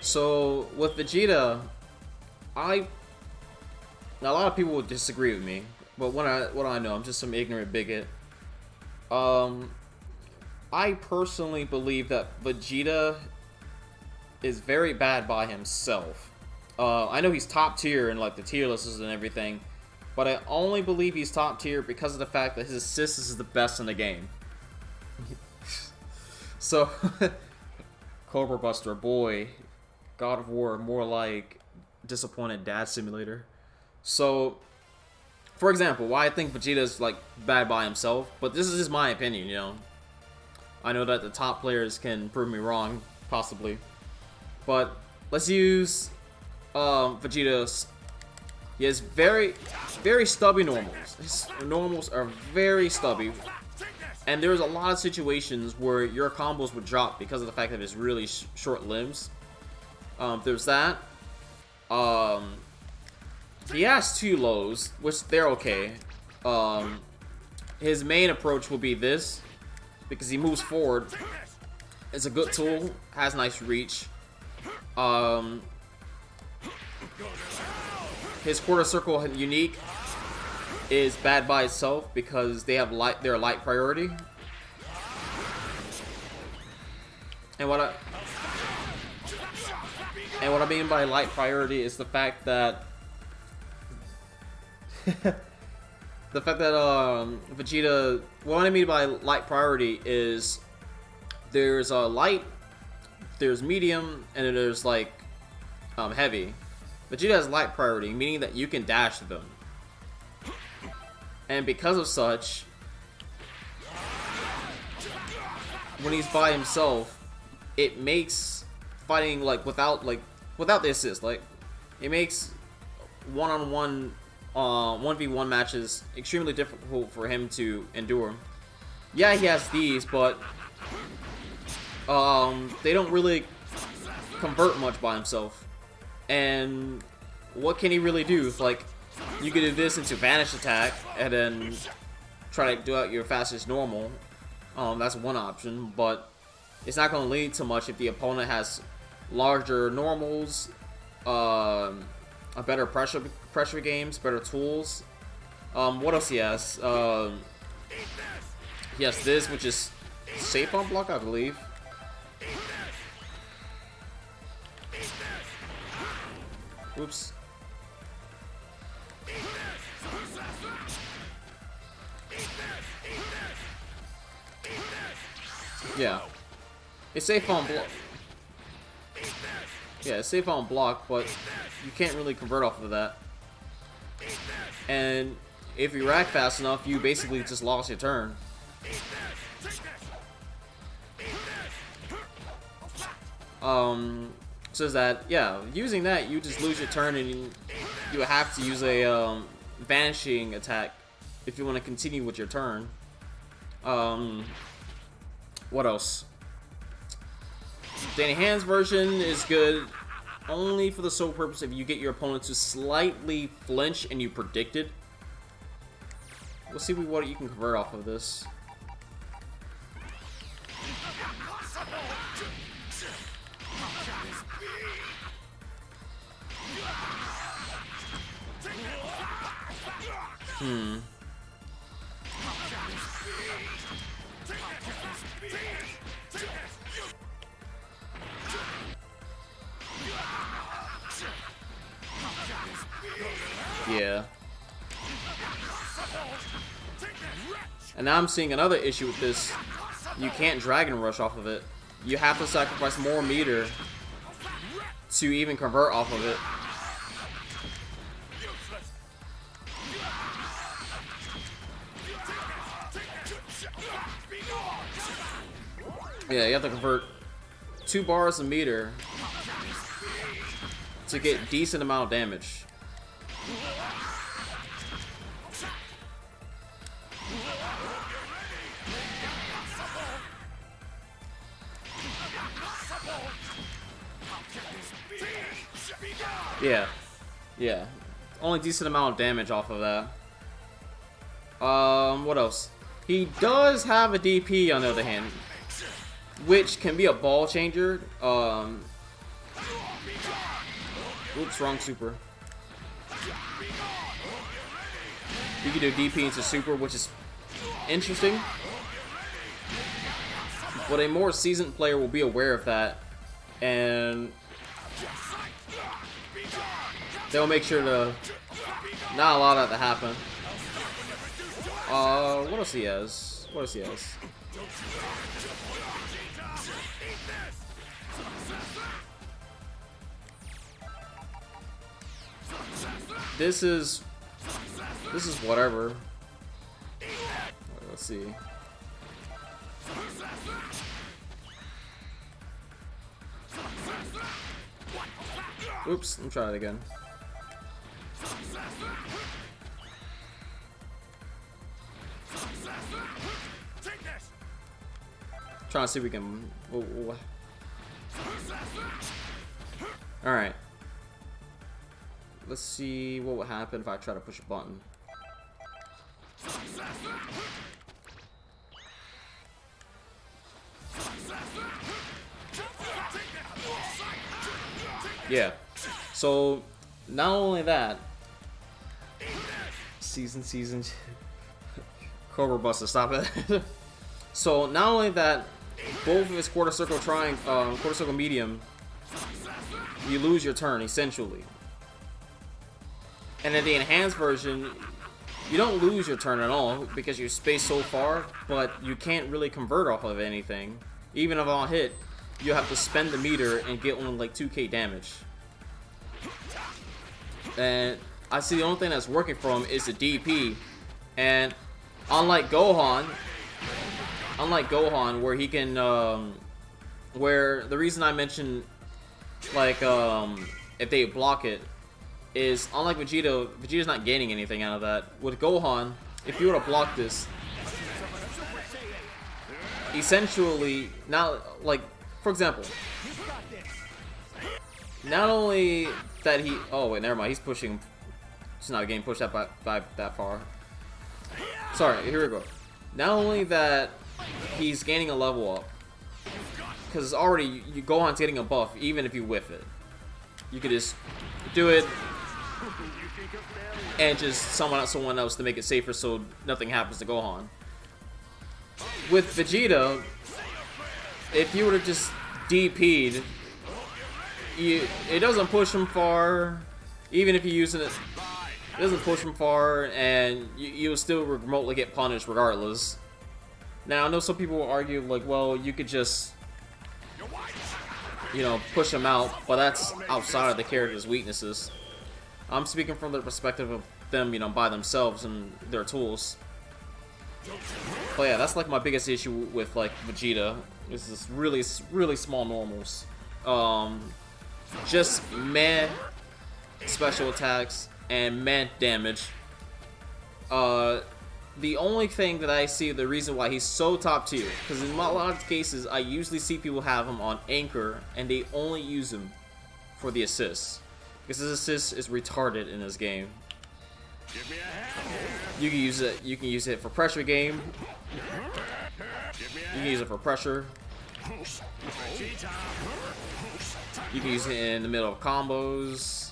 So with Vegeta, a lot of people would disagree with me, but what I know, I'm just some ignorant bigot. I personally believe that Vegeta is very bad by himself. I know he's top tier in like the tier lists and everything, but I only believe he's top tier because of the fact that his assist is the best in the game. So, Cobra Buster, boy, God of War, more like disappointed dad simulator. So, for example, why I think Vegeta's like bad by himself, but this is just my opinion, you know. I know that the top players can prove me wrong, possibly, but let's use Vegeta's. He has very stubby normals. His normals are very stubby, and there's a lot of situations where your combos would drop because of the fact that his really short limbs. There's that. He has 2 lows, which they're okay. His main approach will be this, because he moves forward. It's a good tool, has nice reach. His quarter circle unique is bad by itself because they have they're light priority. And what I mean by light priority is the fact that Vegeta, what I mean by light priority is there's light, there's medium, and then there's like heavy. Vegeta has light priority, meaning that you can dash them. And because of such, when he's by himself, it makes fighting like without the assist, like it makes one-on-one 1v1 matches extremely difficult for him to endure. Yeah, he has these, but they don't really convert much by himself. And what can he really do? Like, you could do this into vanish attack and then try to do out your fastest normal. That's one option, but it's not going to lead to much if the opponent has larger normals, a better pressure games, better tools. What else he has? He has this, which is safe on block, I believe. Oops. Yeah. It's safe on block. Yeah, it's safe on block, but you can't really convert off of that. And if you rack fast enough, you basically just lost your turn. Says that, yeah, using that, you just lose your turn and you have to use a vanishing attack if you want to continue with your turn. What else? Danny Hand's version is good only for the sole purpose if you get your opponent to slightly flinch and you predict it. We'll see what you can convert off of this. Yeah. And now I'm seeing another issue with this. You can't Dragon Rush off of it. You have to sacrifice more meter to even convert off of it. Yeah, you have to convert 2 bars of meter to get decent amount of damage. Yeah. Only decent amount of damage off of that. What else? He does have a DP on the other hand. which can be a ball changer. Oops, wrong super. You can do DP into super, which is interesting. But a more seasoned player will be aware of that, and they'll make sure to not allow that to happen. What else he has? What else he has? This is whatever. Let's see. Oops, let me try it again. Trying to see if we can. Alright. Let's see what would happen if I try to push a button. Yeah. So, not only that, season, Cobra Buster, stop it. So, not only that, both of his quarter circle medium, you lose your turn essentially. And in the enhanced version, you don't lose your turn at all because you're spaced so far, but you can't really convert off of anything. Even if on hit, you have to spend the meter and get only like 2k damage. And I see the only thing that's working for him is the DP. And unlike Gohan, where he can, where the reason I mentioned, like, if they block it, is unlike Vegeta, Vegeta's not gaining anything out of that. With Gohan, if you were to block this, essentially, not, like, for example, not only that he, oh wait, never mind, he's pushing, it's not a game pushed up by that far. Sorry, here we go. Not only that he's gaining a level up, because already Gohan's getting a buff even if you whiff it. You could just do it and just summon out someone else to make it safer so nothing happens to Gohan. With Vegeta, if you were to just DP'd, it doesn't push him far. Even if you're using it, it doesn't push him far, and you'll still remotely get punished regardless. Now, I know some people will argue, like, well, you could just, you know, push him out, but that's outside of the character's weaknesses. I'm speaking from the perspective of them, you know, by themselves and their tools. But yeah, that's like my biggest issue with like Vegeta. Is this really small normals. Just meh special attacks and meh damage. The only thing that I see the reason why he's so top tier, because in a lot of cases I usually see people have him on anchor and they only use him for the assists. Because his assist is retarded in this game. You can use it. You can use it for pressure game. You can use it for pressure. You can use it in the middle of combos.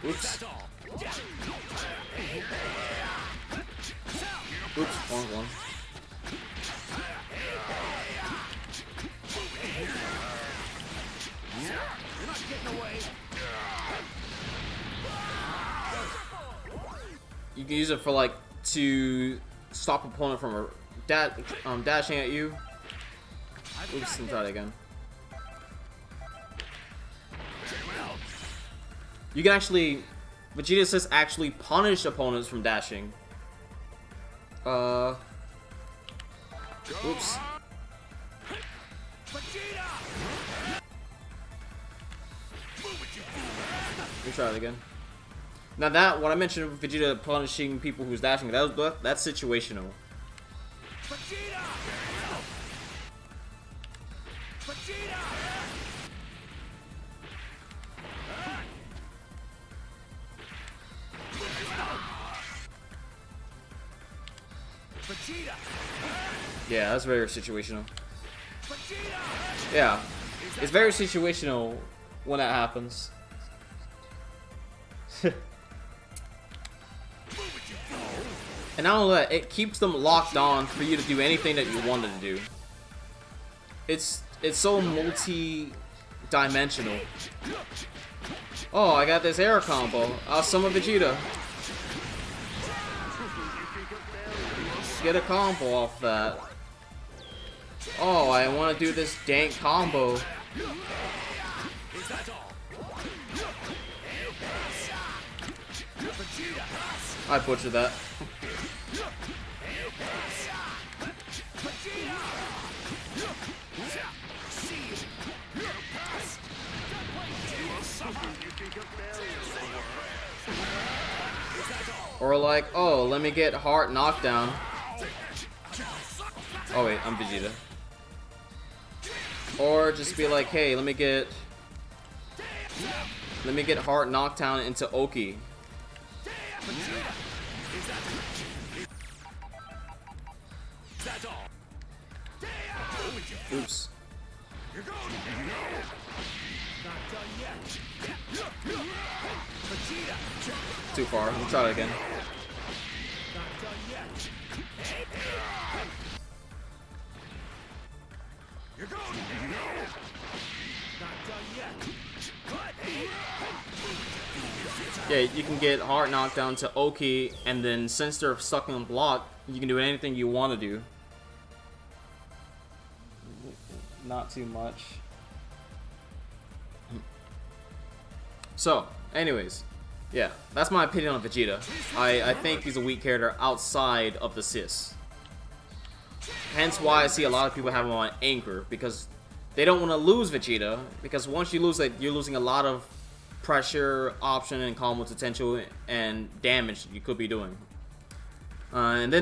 Oops. Oops, wrong one. You can use it for like to stop opponent from dashing at you. Oops, let me try it again. You can actually, Vegeta says actually punish opponents from dashing. Oops. Let me try it again. Now that, what I mentioned Vegeta punishing people who's dashing, that's situational. Yeah, that's very situational. Yeah, it's very situational when that happens. And not only that, it keeps them locked on for you to do anything that you wanted to do. It's so multi-dimensional. Oh, I got this air combo. I'll summon Vegeta. Get a combo off that. Oh, I want to do this dank combo. I butchered that. Or like, oh, let me get heart knockdown. Oh wait, I'm Vegeta. Or just be like, hey, let me get heart knockdown into Oki. Oops. Too far. We'll try it again. Yeah, you can get heart knockdown to Oki, and then since they're stuck on block, you can do anything you want to do. Not too much. So, anyways, yeah, that's my opinion on Vegeta. I think he's a weak character outside of the Sys. Hence why I see a lot of people have him on Anchor, because they don't want to lose Vegeta, because once you lose it, you're losing a lot of pressure, option, and combo potential, and damage you could be doing. And then